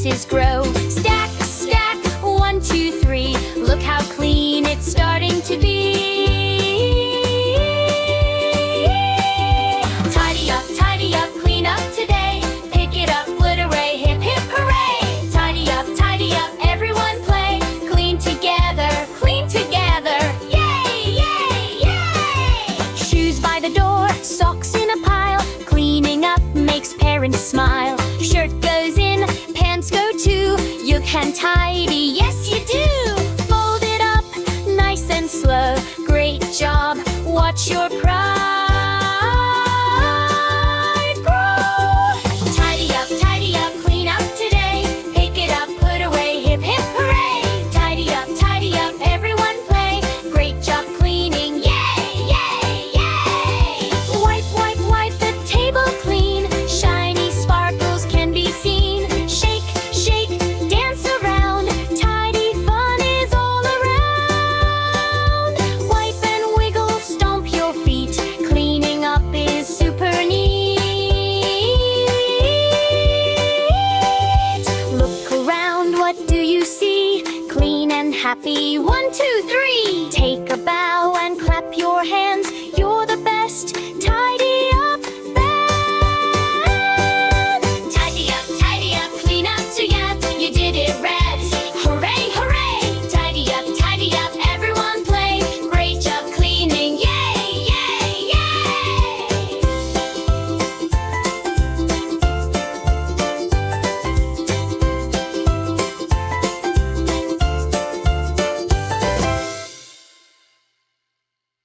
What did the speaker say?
spaces grow. Stack, stack, 1, 2, 3. Look how clean it's starting to be. Tidy up, clean up today. Pick it up, hooray, hip hip hooray. Tidy up, everyone play. Clean together, yay, yay, yay. Shoes by the door, socks in a pile. Cleaning up makes parents smile. Shirt goes in, pants go too. You can tidy, yes you do. Fold it up, nice and slow. Great job, watch your pride grow. Tidy up, clean up today. Pick it up, put away, hip hip hooray. Tidy up, everyone play. Great job cleaning, yay, yay, yay. Wipe the table clean. Shiny sparkles can be seen. Shake, shake, dance around. Tidy fun is all around. Wipe and wiggle, stomp your feet. Cleaning up is super neat. Look around, what do you see? Clean and happy, 1, 2, 3.